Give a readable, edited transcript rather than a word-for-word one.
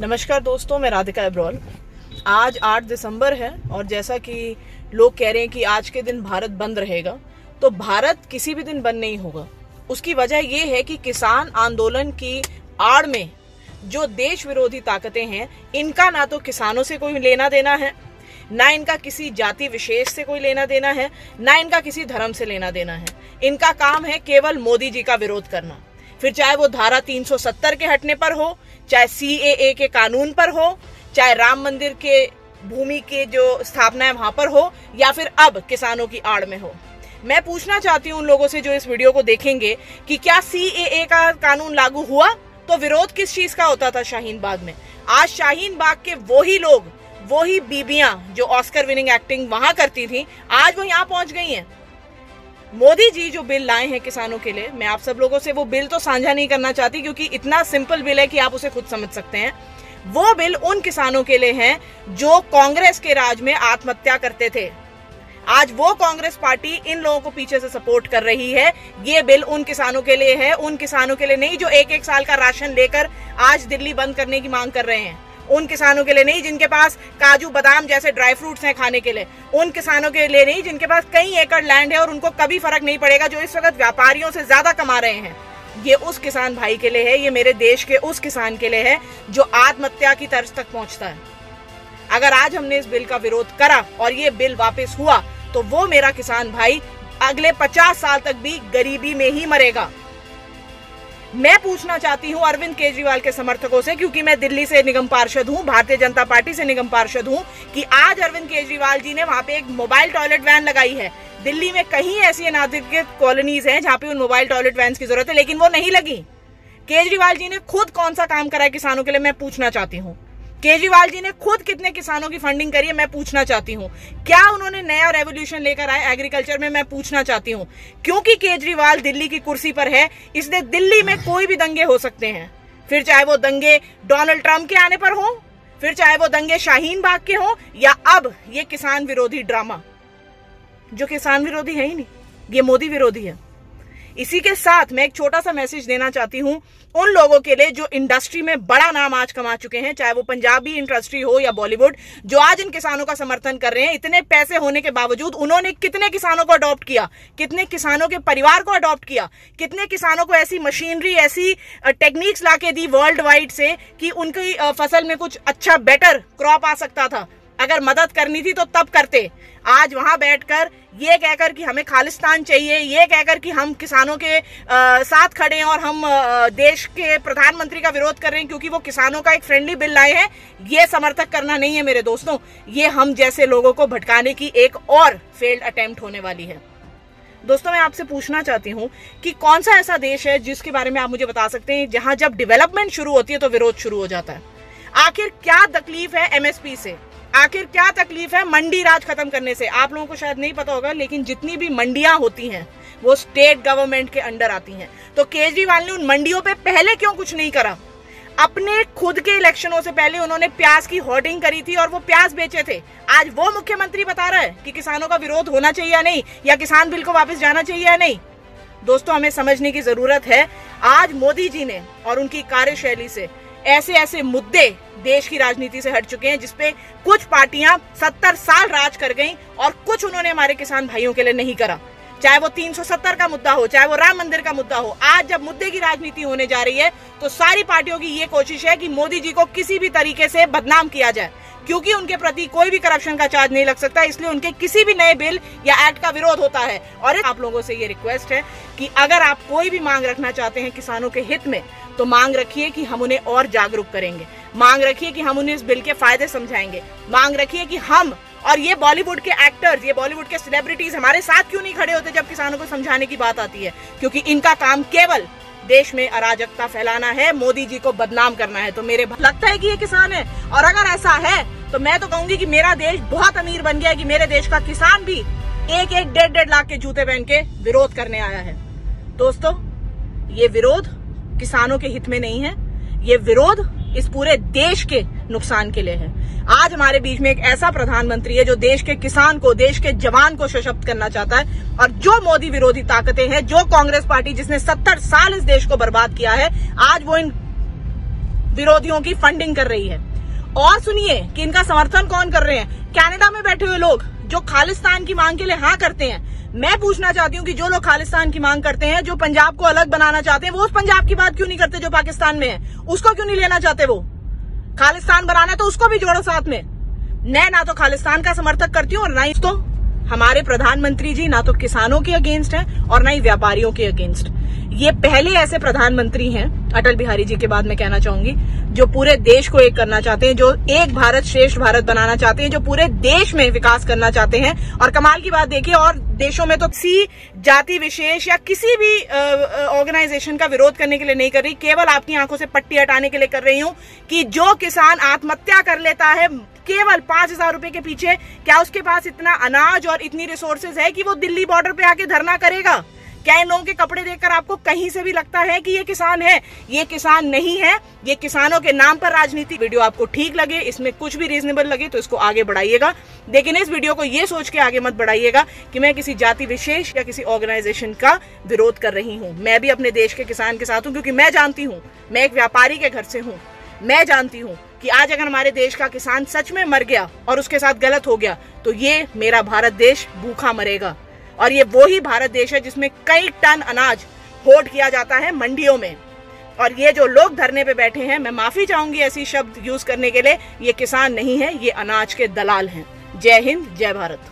नमस्कार दोस्तों, मैं राधिका अब्रोल। आज 8 दिसंबर है और जैसा कि लोग कह रहे हैं कि आज के दिन भारत बंद रहेगा, तो भारत किसी भी दिन बंद नहीं होगा। उसकी वजह ये है कि किसान आंदोलन की आड़ में जो देश विरोधी ताकतें हैं, इनका ना तो किसानों से कोई लेना देना है, ना इनका किसी जाति विशेष से कोई लेना देना है, ना इनका किसी धर्म से लेना देना है। इनका काम है केवल मोदी जी का विरोध करना, फिर चाहे वो धारा 370 के हटने पर हो, चाहे CAA के कानून पर हो, चाहे राम मंदिर के भूमि के जो स्थापना है वहां पर हो, या फिर अब किसानों की आड़ में हो। मैं पूछना चाहती हूँ उन लोगों से जो इस वीडियो को देखेंगे कि क्या CAA का कानून लागू हुआ तो विरोध किस चीज का होता था शाहीन बाग में। आज शाहीन बाग के वही लोग, वही बीबियां जो ऑस्कर विनिंग एक्टिंग वहां करती थी, आज वो यहाँ पहुंच गई हैं। मोदी जी जो बिल लाए हैं किसानों के लिए, मैं आप सब लोगों से वो बिल तो साझा नहीं करना चाहती क्योंकि इतना सिंपल बिल है कि आप उसे खुद समझ सकते हैं। वो बिल उन किसानों के लिए है जो कांग्रेस के राज में आत्महत्या करते थे। आज वो कांग्रेस पार्टी इन लोगों को पीछे से सपोर्ट कर रही है। ये बिल उन किसानों के लिए है, उन किसानों के लिए नहीं जो एक साल का राशन लेकर आज दिल्ली बंद करने की मांग कर रहे हैं। उन किसानों के लिए नहीं जिनके पास काजू बादाम जैसे ड्राई फ्रूट्स हैं खाने के लिए। उन किसानों के लिए नहीं जिनके पास कई एकड़ लैंड है और उनको कभी फर्क नहीं पड़ेगा, जो इस वक्त व्यापारियों से ज्यादा कमा रहे हैं। ये उस किसान भाई के लिए है, ये मेरे देश के उस किसान के लिए है जो आत्महत्या की तर्ज तक पहुंचता है। अगर आज हमने इस बिल का विरोध करा और ये बिल वापस हुआ तो वो मेरा किसान भाई अगले 50 साल तक भी गरीबी में ही मरेगा। मैं पूछना चाहती हूं अरविंद केजरीवाल के समर्थकों से, क्योंकि मैं दिल्ली से निगम पार्षद हूं, भारतीय जनता पार्टी से निगम पार्षद हूं, कि आज अरविंद केजरीवाल जी ने वहां पे एक मोबाइल टॉयलेट वैन लगाई है। दिल्ली में कहीं ऐसी अनाधिकृत कॉलोनीज हैं जहां पे उन मोबाइल टॉयलेट वैन की जरूरत है, लेकिन वो नहीं लगी। केजरीवाल जी ने खुद कौन सा काम करा है किसानों के लिए, मैं पूछना चाहती हूँ। केजरीवाल जी ने खुद कितने किसानों की फंडिंग करी है, मैं पूछना चाहती हूँ। क्या उन्होंने नया रेवोल्यूशन लेकर आए एग्रीकल्चर में, मैं पूछना चाहती हूँ। क्योंकि केजरीवाल दिल्ली की कुर्सी पर है, इसलिए दिल्ली में कोई भी दंगे हो सकते हैं, फिर चाहे वो दंगे डोनाल्ड ट्रंप के आने पर हो, फिर चाहे वो दंगे शाहीन बाग के हो, या अब ये किसान विरोधी ड्रामा, जो किसान विरोधी है ही नहीं, ये मोदी विरोधी है। इसी के साथ मैं एक छोटा सा मैसेज देना चाहती हूं उन लोगों के लिए जो इंडस्ट्री में बड़ा नाम आज कमा चुके हैं, चाहे वो पंजाबी इंडस्ट्री हो या बॉलीवुड, जो आज इन किसानों का समर्थन कर रहे हैं। इतने पैसे होने के बावजूद उन्होंने कितने किसानों को अडॉप्ट किया, कितने किसानों के परिवार को अडॉप्ट किया, कितने किसानों को ऐसी मशीनरी, ऐसी टेक्निक्स लाके दी वर्ल्ड वाइड से कि उनकी फसल में कुछ अच्छा बेटर क्रॉप आ सकता था। अगर मदद करनी थी तो तब करते। आज वहां बैठकर ये कहकर कि हमें खालिस्तान चाहिए, ये कहकर कि हम किसानों के साथ खड़े हैं और हम देश के प्रधानमंत्री का विरोध कर रहे हैं क्योंकि वो किसानों का एक फ्रेंडली बिल लाए हैं, ये समर्थक करना नहीं है मेरे दोस्तों। ये हम जैसे लोगों को भटकाने की एक और फेल्ड अटेम्प्ट होने वाली है। दोस्तों, मैं आपसे पूछना चाहती हूँ कि कौन सा ऐसा देश है जिसके बारे में आप मुझे बता सकते हैं जहां जब डेवलपमेंट शुरू होती है तो विरोध शुरू हो जाता है। आखिर क्या तकलीफ है MSP से, आखिर क्या तकलीफ है मंडी राज खत्म करने से। आप लोगों को शायद नहीं पता होगा, लेकिन जितनी भी मंडियां होती हैं वो स्टेट गवर्नमेंट के अंडर आती हैं। तो केजरीवाल ने उन मंडियों पे पहले क्यों कुछ नहीं करा? अपने खुद के इलेक्शनों से पहले उन्होंने प्याज की होर्डिंग करी थी और वो प्याज बेचे थे। आज वो मुख्यमंत्री बता रहा है कि किसानों का विरोध होना चाहिए या नहीं, या किसान बिल को वापस जाना चाहिए या नहीं। दोस्तों, हमें समझने की जरूरत है। आज मोदी जी ने और उनकी कार्यशैली से ऐसे ऐसे मुद्दे देश की राजनीति से हट चुके हैं जिसपे कुछ पार्टियां 70 साल राज कर गईं और कुछ उन्होंने हमारे किसान भाइयों के लिए नहीं करा। चाहे वो 370 का मुद्दा हो, चाहे वो राम मंदिर का मुद्दा हो। आज जब मुद्दे की राजनीति होने जा रही है तो सारी पार्टियों की ये कोशिश है कि मोदी जी को किसी भी तरीके से बदनाम किया जाए, क्योंकि उनके प्रति कोई भी करप्शन का चार्ज नहीं लग सकता, इसलिए उनके किसी भी नए बिल या एक्ट का विरोध होता है। और आप लोगों से ये रिक्वेस्ट है कि अगर आप कोई भी मांग रखना चाहते हैं किसानों के हित में, तो मांग रखिए कि हम उन्हें और जागरूक करेंगे, मांग रखिए कि हम उन्हें इस बिल के फायदे समझाएंगे, मांग रखिए कि हम और ये बॉलीवुड के एक्टर्स, ये बॉलीवुड के सेलिब्रिटीज हमारे साथ क्यों नहीं खड़े होते जब किसानों को समझाने की बात आती है, क्योंकि इनका काम केवल देश में अराजकता फैलाना है, मोदी जी को बदनाम करना है। तो मेरे लगता है कि ये किसान है, और अगर ऐसा है तो मैं तो कहूंगी कि मेरा देश बहुत अमीर बन गया है कि मेरे देश का किसान भी 1-1, 1.5 लाख के जूते पहन के विरोध करने आया है। दोस्तों, ये विरोध किसानों के हित में नहीं है, ये विरोध इस पूरे देश के नुकसान के लिए है। आज हमारे बीच में एक ऐसा प्रधानमंत्री है जो देश के किसान को, देश के जवान को सशक्त करना चाहता है, और जो मोदी विरोधी ताकतें हैं, जो कांग्रेस पार्टी जिसने 70 साल इस देश को बर्बाद किया है, आज वो इन विरोधियों की फंडिंग कर रही है। और सुनिए कि इनका समर्थन कौन कर रहे हैं। कनाडा में बैठे हुए लोग जो खालिस्तान की मांग के लिए हाँ करते हैं, मैं पूछना चाहती हूँ कि जो लोग खालिस्तान की मांग करते हैं, जो पंजाब को अलग बनाना चाहते हैं, वो उस पंजाब की बात क्यों नहीं करते जो पाकिस्तान में है? उसको क्यों नहीं लेना चाहते? वो खालिस्तान बनाना है तो उसको भी जोड़ो साथ में। मैं ना तो खालिस्तान का समर्थक करती हूँ और ना ही तो हमारे प्रधानमंत्री जी ना तो किसानों के अगेंस्ट हैं और ना ही व्यापारियों के अगेंस्ट। ये पहले ऐसे प्रधानमंत्री हैं अटल बिहारी जी के बाद, मैं कहना चाहूंगी, जो पूरे देश को एक करना चाहते हैं, जो एक भारत श्रेष्ठ भारत बनाना चाहते हैं, जो पूरे देश में विकास करना चाहते हैं। और कमाल की बात देखिए, और देशों में तो किसी जाति विशेष या किसी भी ऑर्गेनाइजेशन का विरोध करने के लिए नहीं कर रही, केवल आपकी आंखों से पट्टी हटाने के लिए कर रही हूं कि जो किसान आत्महत्या कर लेता है केवल 5,000 रुपए के पीछे, क्या उसके पास इतना अनाज और इतनी रिसोर्सेज है कि वो दिल्ली बॉर्डर पे आके धरना करेगा? क्या इन लोगों के कपड़े देखकर आपको कहीं से भी लगता है कि ये किसान है? ये किसान नहीं है, ये किसानों के नाम पर राजनीति। वीडियो आपको ठीक लगे, इसमें कुछ भी रीजनेबल लगे तो इसको आगे बढ़ाइएगा, लेकिन इस वीडियो को ये सोच के आगे मत बढ़ाइएगा कि मैं किसी जाति विशेष या किसी ऑर्गेनाइजेशन का विरोध कर रही हूँ। मैं भी अपने देश के किसान के साथ हूँ, क्योंकि मैं जानती हूँ, मैं एक व्यापारी के घर से हूँ। मैं जानती हूँ कि आज अगर हमारे देश का किसान सच में मर गया और उसके साथ गलत हो गया तो ये मेरा भारत देश भूखा मरेगा। और ये वो ही भारत देश है जिसमें कई टन अनाज होल्ड किया जाता है मंडियों में। और ये जो लोग धरने पे बैठे हैं, मैं माफी चाहूंगी ऐसी शब्द यूज करने के लिए, ये किसान नहीं है, ये अनाज के दलाल हैं। जय हिंद, जय भारत।